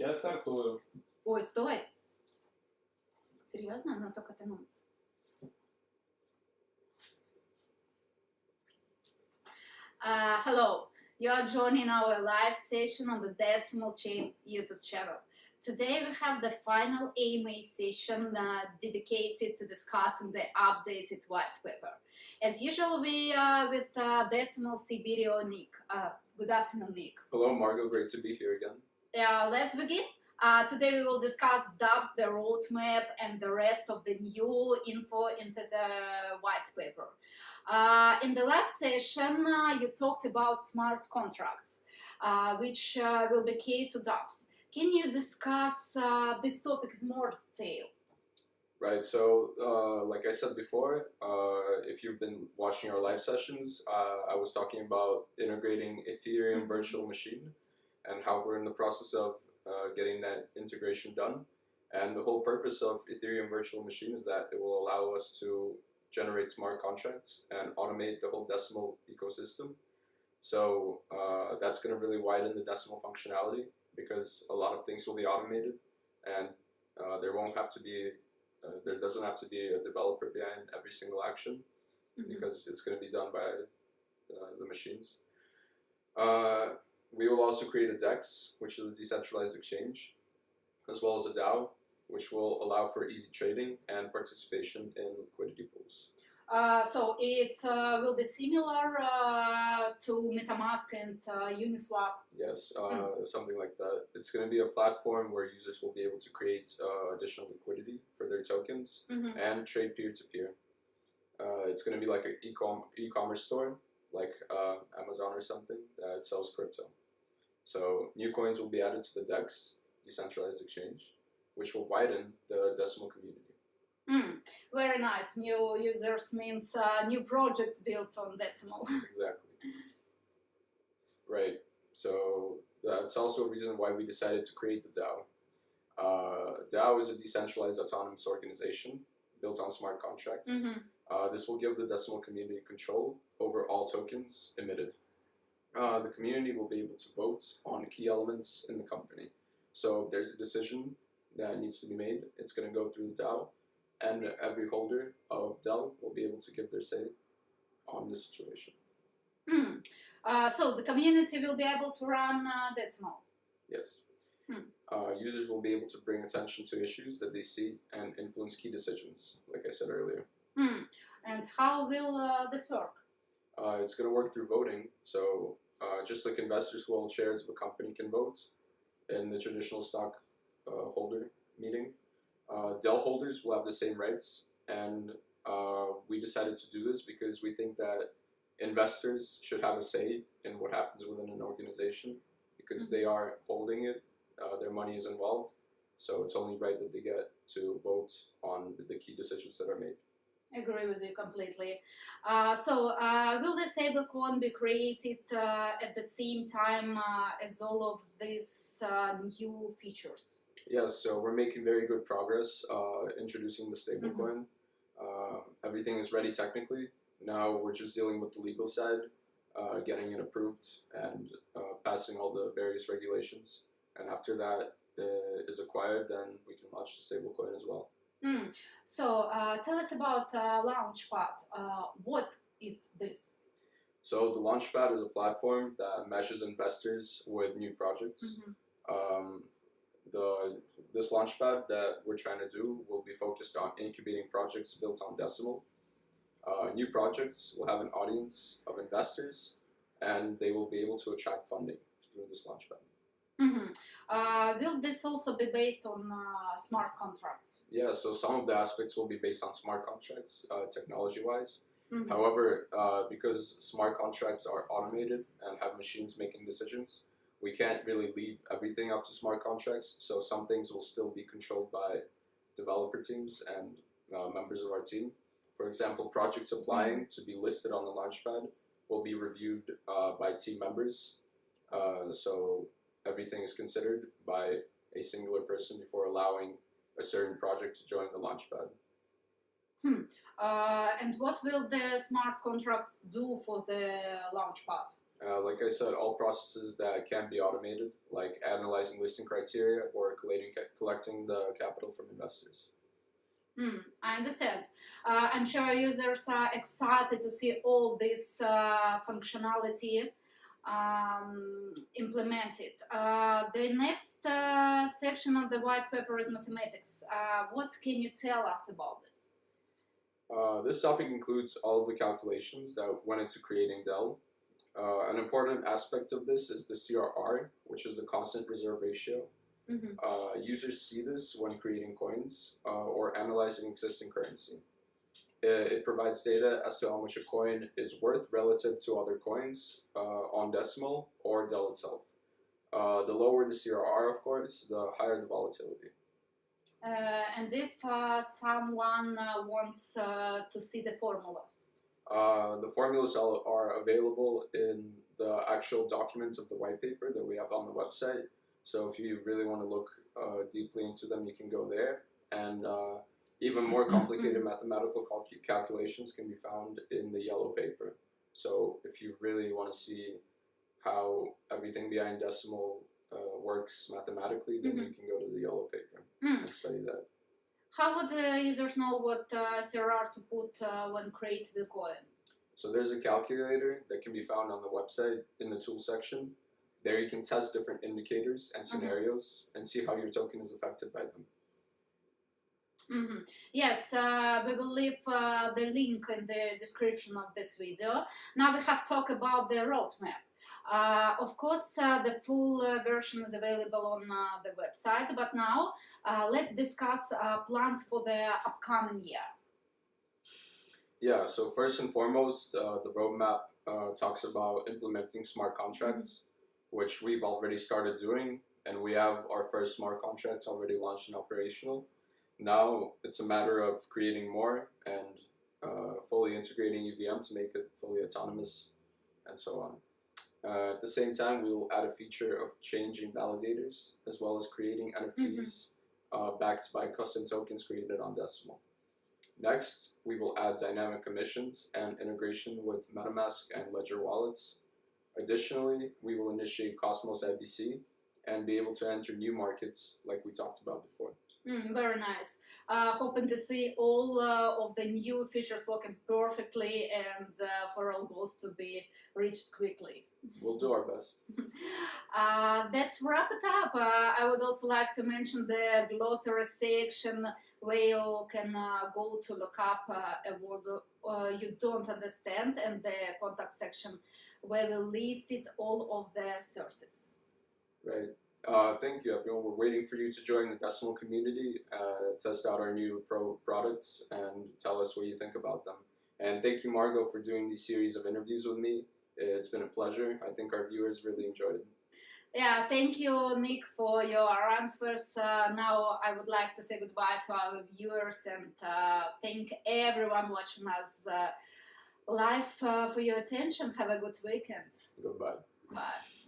Я стартую. Ой, стой. Серьезно? Но только ты, ну. Hello. You are joining our live session on the Decimal Chain YouTube channel. Today we have the final AMA session dedicated to discussing the updated white paper. As usual, we are with Decimal CBDO Nick. Good afternoon, Nick. Hello, Margo. Great to be here again. Let's begin. Today we will discuss DApps, the roadmap, and the rest of the new info into the white paper. In the last session, you talked about smart contracts, which will be key to DApps. Can you discuss these topics more detail? Right, so like I said before, if you've been watching our live sessions, I was talking about integrating Ethereum virtual machine and how we're in the process of getting that integration done. And the whole purpose of Ethereum virtual machine is that it will allow us to generate smart contracts and automate the whole decimal ecosystem. So that's going to really widen the decimal functionality because a lot of things will be automated, and there doesn't have to be a developer behind every single action because it's going to be done by the machines. We will also create a DEX, which is a decentralized exchange, as well as a DAO, which will allow for easy trading and participation in liquidity pools. So it will be similar to Metamask and Uniswap? Yes, something like that. It's going to be a platform where users will be able to create additional liquidity for their tokens and trade peer-to-peer. It's going to be like an e-commerce store, like Amazon or something that sells crypto. So new coins will be added to the DEX, decentralized exchange, which will widen the decimal community. Very nice. New users means new project built on decimal. Exactly. Right. So that's also a reason why we decided to create the DAO. DAO is a decentralized autonomous organization built on smart contracts. This will give the decimal community control over all tokens emitted. The community will be able to vote on key elements in the company. So if there's a decision that needs to be made, it's going to go through the DAO, and every holder of DAO will be able to give their say on the situation. So the community will be able to run decimal? Yes. Users will be able to bring attention to issues that they see and influence key decisions, like I said earlier. And how will this work? It's going to work through voting. So just like investors who hold shares of a company can vote in the traditional stock holder meeting, DEL holders will have the same rights. And we decided to do this because we think that investors should have a say in what happens within an organization because they are holding it, their money is involved. So it's only right that they get to vote on the key decisions that are made. Agree with you completely. So will the stablecoin be created at the same time as all of these new features? Yes, so we're making very good progress introducing the stablecoin. Everything is ready technically. Now we're just dealing with the legal side, getting it approved and passing all the various regulations. And after that is acquired, then we can launch the stablecoin as well. So tell us about launchpad. What is this? So the launchpad is a platform that matches investors with new projects. This launchpad that we're trying to do will be focused on incubating projects built on decimal. New projects will have an audience of investors, and they will be able to attract funding through this launchpad. Will this also be based on smart contracts? Yeah, so some of the aspects will be based on smart contracts, technology-wise. However, because smart contracts are automated and have machines making decisions, we can't really leave everything up to smart contracts. So some things will still be controlled by developer teams and members of our team. For example, projects applying to be listed on the launchpad will be reviewed by team members. So everything is considered by a singular person before allowing a certain project to join the launchpad. And what will the smart contracts do for the launchpad? Like I said, all processes that can be automated, like analyzing listing criteria or collecting the capital from investors. I understand. I'm sure users are excited to see all this functionality implemented. The next section of the white paper is mathematics. What can you tell us about this? This topic includes all of the calculations that went into creating DEL. An important aspect of this is the CRR, which is the constant reserve ratio. Users see this when creating coins or analyzing existing currency. It provides data as to how much a coin is worth relative to other coins on decimal or DEL itself. The lower the CRR, of course, the higher the volatility. And if someone wants to see the formulas? The formulas are available in the actual document of the white paper that we have on the website. So if you really want to look deeply into them, you can go there. And even more complicated mathematical calculations can be found in the yellow paper. So if you really want to see how everything behind decimal works mathematically, then you can go to the yellow paper and study that. How would users know what CRR to put when creating the coin? So there's a calculator that can be found on the website in the tool section. There you can test different indicators and scenarios and see how your token is affected by them. Yes, we will leave the link in the description of this video. Now we have talked about the roadmap. Of course, the full version is available on the website, but now let's discuss plans for the upcoming year. Yeah, so first and foremost, the roadmap talks about implementing smart contracts, which we've already started doing, and we have our first smart contracts already launched and operational. Now it's a matter of creating more and fully integrating EVM to make it fully autonomous and so on. At the same time, we will add a feature of changing validators as well as creating NFTs backed by custom tokens created on Decimal. Next, we will add dynamic commissions and integration with Metamask and Ledger wallets. Additionally, we will initiate Cosmos IBC and be able to enter new markets like we talked about before. Very nice. Hoping to see all of the new features working perfectly and for all goals to be reached quickly. We'll do our best. That wrap it up. I would also like to mention the glossary section where you can go to look up a word you don't understand, and the contact section where we listed all of the sources. Right. Thank you, everyone. We're waiting for you to join the Decimal community, test out our new products, and tell us what you think about them. And thank you, Margo, for doing these series of interviews with me. It's been a pleasure. I think our viewers really enjoyed it. Yeah, thank you, Nick, for your answers. Now I would like to say goodbye to our viewers and thank everyone watching us live for your attention. Have a good weekend. Goodbye. Bye.